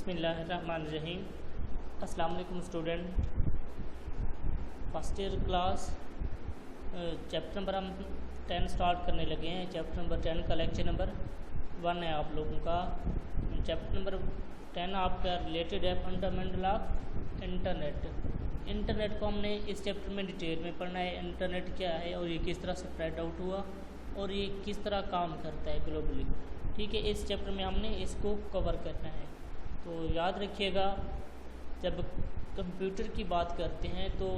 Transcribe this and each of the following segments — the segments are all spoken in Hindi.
बिस्मिल्लाहिर्रहमानिर्रहीम। अस्सलाम वालेकुम student. First year class chapter number हम 10 स्टार्ट करने लगे हैं। चैप्टर नंबर 10 का लेक्चर नंबर 1 है आप लोगों का। चैप्टर नंबर 10 आपका रिलेटेड है फंडामेंटल ऑफ इंटरनेट। इंटरनेट को हमने इस चैप्टर में डिटेल में पढ़ना है। इंटरनेट क्या है और ये किस तरह स्प्रेड आउट हुआ और ये किस तरह काम करता है ग्लोबली। ठीक है, इस चैप्टर में हमने इसको कवर करना है। तो याद रखिएगा, जब कंप्यूटर की बात करते हैं तो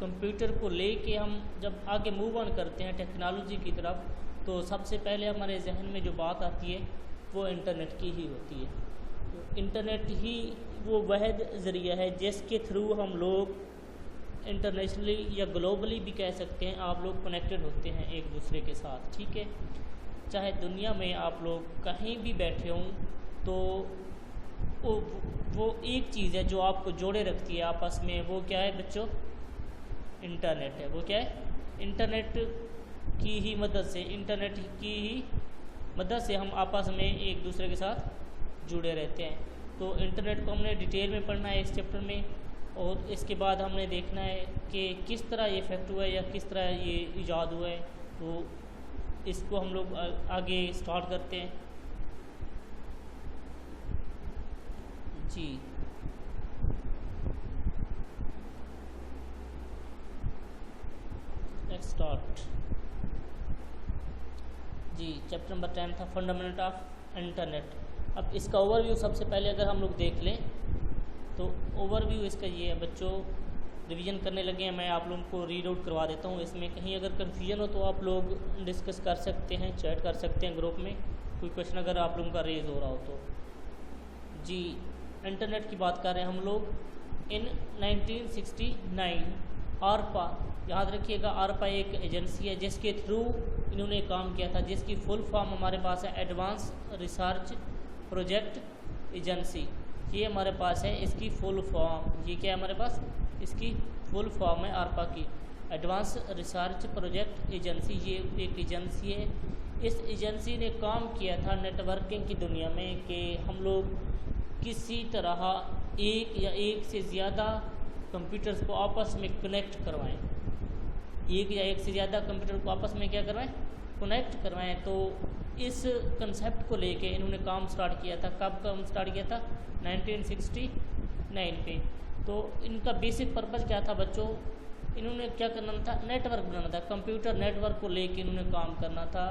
कंप्यूटर को लेके हम जब आगे मूव ऑन करते हैं टेक्नोलॉजी की तरफ, तो सबसे पहले हमारे जहन में जो बात आती है वो इंटरनेट की ही होती है। तो इंटरनेट ही वो वहद ज़रिया है जिसके थ्रू हम लोग इंटरनेशनली या ग्लोबली भी कह सकते हैं आप लोग कनेक्टेड होते हैं एक दूसरे के साथ। ठीक है, चाहे दुनिया में आप लोग कहीं भी बैठे हों, तो वो एक चीज़ है जो आपको जोड़े रखती है आपस में। वो क्या है बच्चों? इंटरनेट है। वो क्या है? इंटरनेट की ही मदद से, इंटरनेट की ही मदद से हम आपस में एक दूसरे के साथ जुड़े रहते हैं। तो इंटरनेट को हमने डिटेल में पढ़ना है इस चैप्टर में, और इसके बाद हमने देखना है कि किस तरह ये इफेक्ट हुआ है या किस तरह ये ईजाद हुआ है। तो इसको हम लोग आगे स्टार्ट करते हैं जी। लेट्स स्टार्ट जी। चैप्टर नंबर 10 था फंडामेंटल ऑफ इंटरनेट। अब इसका ओवरव्यू सबसे पहले अगर हम लोग देख लें तो ओवरव्यू इसका ये है बच्चों। रिवीजन करने लगे हैं, मैं आप लोगों को रीड आउट करवा देता हूँ। इसमें कहीं अगर कन्फ्यूजन हो तो आप लोग डिस्कस कर सकते हैं, चैट कर सकते हैं ग्रुप में। कोई क्वेश्चन अगर आप लोगों का रेज हो रहा हो तो जी। इंटरनेट की बात कर रहे हैं हम लोग। इन 1969 आरपा, याद रखिएगा आरपा एक एजेंसी है जिसके थ्रू इन्होंने काम किया था, जिसकी फुल फॉर्म हमारे पास है एडवांस रिसर्च प्रोजेक्ट एजेंसी। ये हमारे पास है इसकी फुल फॉर्म। ये क्या है हमारे पास? इसकी फुल फॉर्म है आरपा की, एडवांस रिसर्च प्रोजेक्ट एजेंसी। ये एक एजेंसी है। इस एजेंसी ने काम किया था नेटवर्किंग की दुनिया में कि हम लोग किसी तरह एक या एक से ज़्यादा कंप्यूटर्स को आपस में कनेक्ट करवाएं। एक या एक से ज़्यादा कंप्यूटर को आपस में क्या करवाएं? कनेक्ट करवाएं। तो इस कंसेप्ट को लेके इन्होंने काम स्टार्ट किया था। कब काम स्टार्ट किया था? 1969 पे। तो इनका बेसिक पर्पज़ क्या था बच्चों? इन्होंने क्या करना था? नेटवर्क बनाना था। कंप्यूटर नेटवर्क को लेके इन्होंने काम करना था।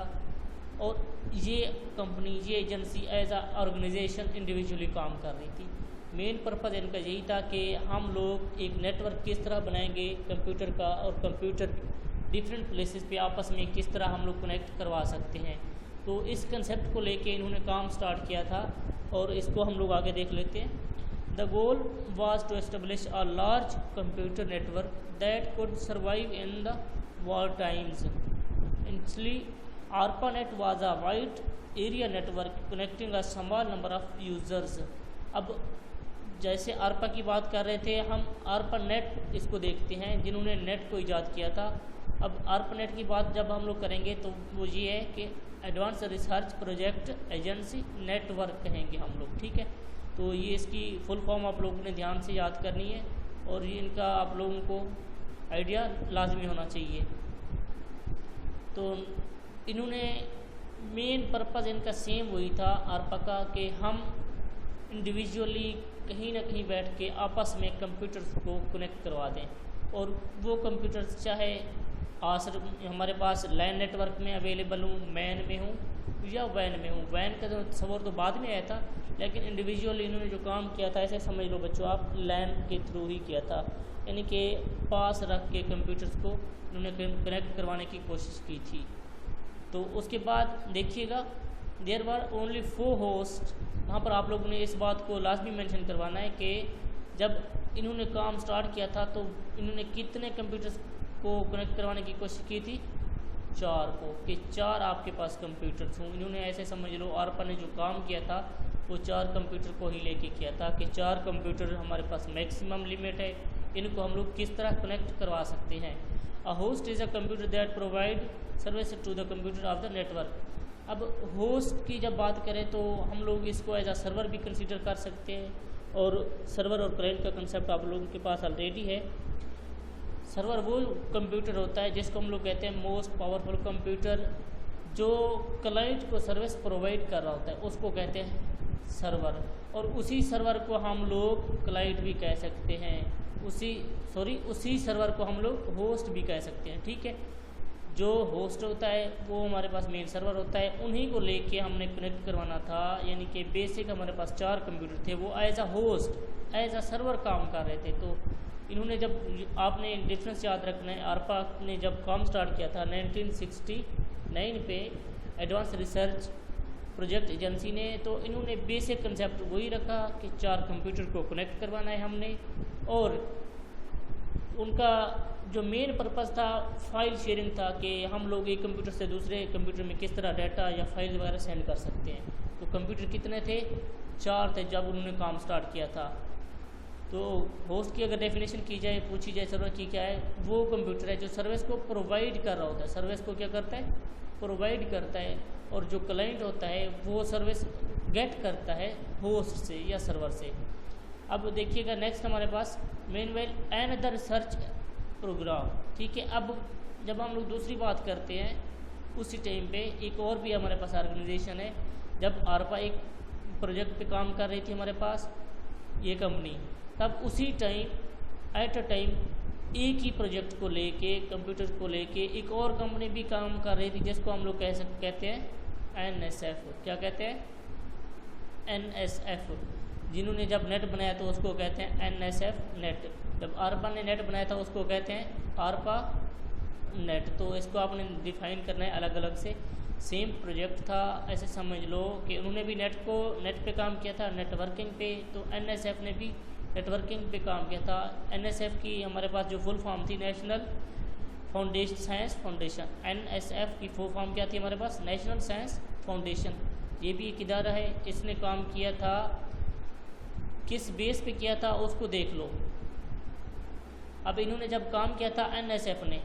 और ये कंपनी, ये एजेंसी एज आ ऑर्गेनाइजेशन इंडिविजुअली काम कर रही थी। मेन पर्पज़ इनका यही था कि हम लोग एक नेटवर्क किस तरह बनाएंगे कंप्यूटर का, और कंप्यूटर डिफरेंट प्लेसेस पे आपस में किस तरह हम लोग कनेक्ट करवा सकते हैं। तो इस कंसेप्ट को लेके इन्होंने काम स्टार्ट किया था, और इसको हम लोग आगे देख लेते हैं। The goal was to establish a large computer network that could survive in the war times. Initially ARPANET was a wide area network connecting a small number of users। अब जैसे ARPA की बात कर रहे थे हम, ARPANET इसको देखते हैं जिन्होंने नेट को ईजाद किया था। अब ARPANET की बात जब हम लोग करेंगे तो वो ये है कि advance research project agency network कहेंगे हम लोग। ठीक है, तो ये इसकी फुल फॉर्म आप लोगों ने ध्यान से याद करनी है, और ये इनका आप लोगों को आइडिया लाजमी होना चाहिए। तो इन्होंने मेन पर्पज़ इनका सेम वही था आरपा का कि हम इंडिविजुअली कहीं ना कहीं बैठ के आपस में कंप्यूटर्स को कनेक्ट करवा दें। और वो कंप्यूटर्स चाहे हमारे पास लैन नेटवर्क में अवेलेबल हूँ, मैन में हूँ या वैन में हूँ। वैन का तस्वर तो बाद में आया था, लेकिन इंडिविजुअली इन्होंने जो काम किया था ऐसे समझ लो बच्चों आप, लैन के थ्रू ही किया था। यानी कि पास रख के कंप्यूटर्स को इन्होंने कनेक्ट करवाने की कोशिश की थी। तो उसके बाद देखिएगा देयर वर ओनली 4 होस्ट। वहाँ पर आप लोगों ने इस बात को लाजमी मेंशन करवाना है कि जब इन्होंने काम स्टार्ट किया था तो इन्होंने कितने कंप्यूटर्स को कनेक्ट करवाने की कोशिश की थी? 4 को, कि 4 आपके पास कंप्यूटर्स हों। इन्होंने ऐसे समझ लो आरपा ने जो काम किया था वो 4 कंप्यूटर को ही लेके किया था कि 4 कंप्यूटर हमारे पास मैक्सिमम लिमिट है, इनको हम लोग किस तरह कनेक्ट करवा सकते हैं। A host is a computer that provide service to the computer of the network. अब होस्ट की जब बात करें तो हम लोग इसको एज अ सर्वर भी कंसीडर कर सकते हैं, और सर्वर और क्लाइंट का कंसेप्ट आप लोगों के पास ऑलरेडी है। सर्वर वो कंप्यूटर होता है जिसको हम लोग कहते हैं मोस्ट पावरफुल कंप्यूटर, जो क्लाइंट को सर्विस प्रोवाइड कर रहा होता है उसको कहते हैं सर्वर, और उसी सर्वर को हम लोग क्लाइंट भी कह सकते हैं, उसी सर्वर को हम लोग होस्ट भी कह सकते हैं। ठीक है, जो होस्ट होता है वो हमारे पास मेन सर्वर होता है, उन्हीं को लेके हमने कनेक्ट करवाना था। यानी कि बेसिक हमारे पास 4 कंप्यूटर थे, वो as a host as a server काम कर रहे थे। तो इन्होंने जब, आपने डिफरेंस याद रखना है, आरपा ने जब काम स्टार्ट किया था 1969 पे एडवांस रिसर्च प्रोजेक्ट एजेंसी ने, तो इन्होंने बेसिक कंसेप्ट वही रखा कि 4 कंप्यूटर को कनेक्ट करवाना है हमने, और उनका जो मेन पर्पस था फाइल शेयरिंग था कि हम लोग एक कंप्यूटर से दूसरे कंप्यूटर में किस तरह डाटा या फाइल वगैरह सेंड कर सकते हैं। तो कंप्यूटर कितने थे? 4 थे जब उन्होंने काम स्टार्ट किया था। तो होस्ट की अगर डेफिनेशन की जाए, पूछी जाए सर्वर की क्या है, वो कंप्यूटर है जो सर्विस को प्रोवाइड कर रहा होता है। सर्विस को क्या करता है? प्रोवाइड करता है। और जो क्लाइंट होता है वो सर्विस गेट करता है होस्ट से या सर्वर से। अब देखिएगा नेक्स्ट हमारे पास मेनवेल एंड अदर रिसर्च प्रोग्राम। ठीक है, अब जब हम लोग दूसरी बात करते हैं उसी टाइम पे एक और भी हमारे पास ऑर्गेनाइजेशन है। जब आरपा एक प्रोजेक्ट पे काम कर रही थी हमारे पास ये कंपनी, तब उसी टाइम एट अ टाइम एक ही प्रोजेक्ट को लेके, कंप्यूटर को लेके एक और कंपनी भी काम कर रही थी जिसको हम लोग कहते हैं NSF। क्या कहते हैं? NSF। जिन्होंने जब नेट बनाया तो उसको कहते हैं NSF नेट। जब आरपा ने नेट बनाया था उसको कहते हैं आरपा नेट। तो इसको आपने डिफाइन करना है अलग अलग से। सेम प्रोजेक्ट था, ऐसे समझ लो कि उन्होंने भी नेट पे काम किया था, नेटवर्किंग पे। तो NSF ने भी नेटवर्किंग पे काम किया था। NSF की हमारे पास जो फुल फॉर्म थी national foundation science foundation. NSF की फुल फॉर्म क्या थी हमारे पास? National science foundation. ये भी एक इदारा है, इसने काम किया था, किस बेस पे किया था उसको देख लो। अब इन्होंने जब काम किया था NSF ने,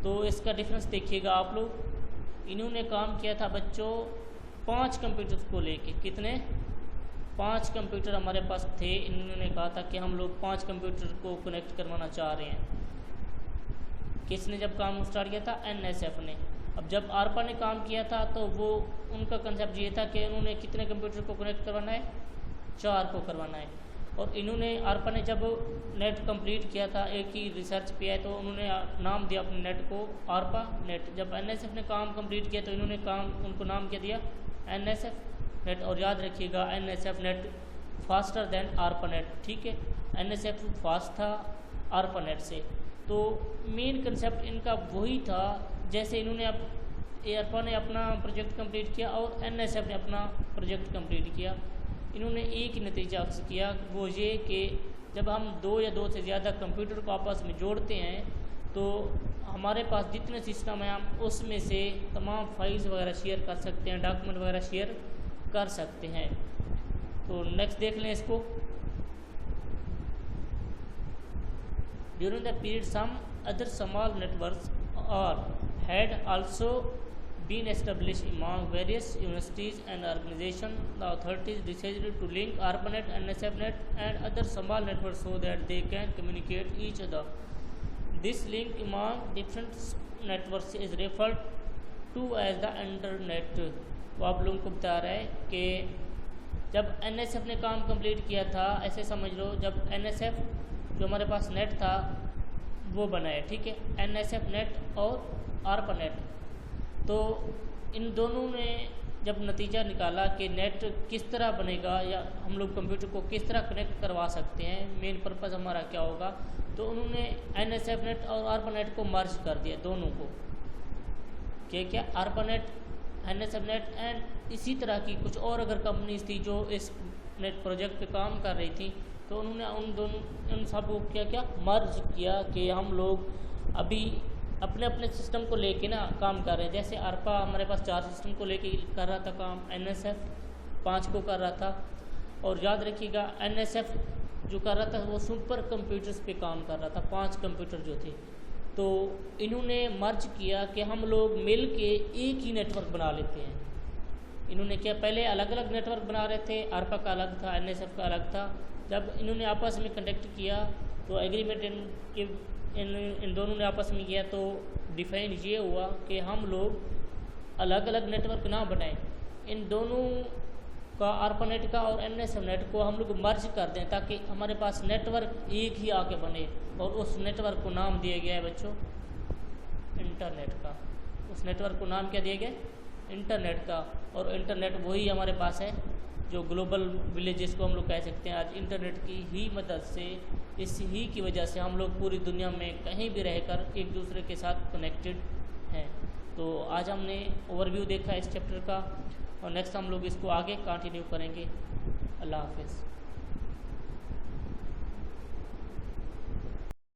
तो इसका डिफरेंस देखिएगा आप लोग। इन्होंने काम किया था बच्चों 5 कंप्यूटर को लेके। कितने? 5 कंप्यूटर हमारे पास थे। इन्होंने कहा था कि हम लोग 5 कंप्यूटर को कनेक्ट करवाना चाह रहे हैं। किसने जब काम स्टार्ट किया था? NSF ने। अब जब आरपा ने काम किया था तो वो उनका कंसेप्ट ये था कि उन्होंने कितने कंप्यूटर को कनेक्ट करवाना है? 4 को करवाना है। और इन्होंने आरपा ने जब नेट कंप्लीट किया था, एक ही रिसर्च पे है, तो उन्होंने नाम दिया अपने नेट को आरपा नेट। जब NSF ने काम कंप्लीट किया तो इन्होंने उनको नाम क्या दिया? NSF net. और याद रखिएगा NSF net faster than आरपा net. ठीक है, NSF फास्ट था आरपा नेट से। तो मेन कंसेप्ट इनका वही था। जैसे इन्होंने आरपा ने अपना प्रोजेक्ट कंप्लीट किया और NSF ने अपना प्रोजेक्ट कंप्लीट किया, इन्होंने एक ही नतीजा अक्स किया, वो ये कि जब हम 2 या 2 से ज़्यादा कंप्यूटर को आपस में जोड़ते हैं तो हमारे पास जितने सिस्टम हैं हम उसमें से तमाम फाइल्स वगैरह शेयर कर सकते हैं, डॉक्यूमेंट वगैरह शेयर कर सकते हैं। तो नेक्स्ट देख लें इसको। During the period some other small networks और had also been established among various universities and organizations. The authorities decided to link ARPANET, NSFNet and other small networks so that they can communicate each other. This link among different networks is referred to as the internet. वो आप लोगों को बता रहा है कि जब NSF ने काम कंप्लीट किया था, ऐसे समझ लो जब NSF जो हमारे पास नेट था वो बनाया, ठीक है, NSF नेट और आरपा नेट। तो इन दोनों ने जब नतीजा निकाला कि नेट किस तरह बनेगा या हम लोग कंप्यूटर को किस तरह कनेक्ट करवा सकते हैं, मेन पर्पस हमारा क्या होगा, तो उन्होंने NSF नेट और आरपा नेट को मर्ज कर दिया दोनों को। क्या आरपा नेट, NSF नेट एंड इसी तरह की कुछ और अगर कंपनीज थी जो इस नेट प्रोजेक्ट पे काम कर रही थी, तो उन्होंने उन सब को क्या मर्ज किया कि हम लोग अभी अपने अपने सिस्टम को लेके ना काम कर रहे हैं। जैसे आरपा हमारे पास 4 सिस्टम को लेके कर रहा था काम, NSF 5 को कर रहा था। और याद रखिएगा NSF जो कर रहा था वो सुपर कंप्यूटर्स पे काम कर रहा था, 5 कंप्यूटर जो थे। तो इन्होंने मर्ज किया कि हम लोग मिल के एक ही नेटवर्क बना लेते हैं। इन्होंने क्या पहले अलग अलग नेटवर्क बना रहे थे, ARPA का अलग था, NSF का अलग था। जब इन्होंने आपस में कनेक्ट किया तो एग्रीमेंट इन दोनों ने आपस में किया, तो डिफाइन ये हुआ कि हम लोग अलग अलग नेटवर्क ना बनाएं, इन दोनों का ARPANET का और NSF नेट को हम लोग मर्ज कर दें ताकि हमारे पास नेटवर्क एक ही आके बने। और उस नेटवर्क को नाम दिया गया है बच्चों इंटरनेट का। उस नेटवर्क को नाम क्या दिया गया? इंटरनेट का। और इंटरनेट वही हमारे पास है जो ग्लोबल विलेज जिसको हम लोग कह सकते हैं। आज इंटरनेट की ही मदद से, इस ही की वजह से हम लोग पूरी दुनिया में कहीं भी रहकर एक दूसरे के साथ कनेक्टेड हैं। तो आज हमने ओवरव्यू देखा इस चैप्टर का, और नेक्स्ट हम लोग इसको आगे कंटिन्यू करेंगे। अल्लाह हाफिज़।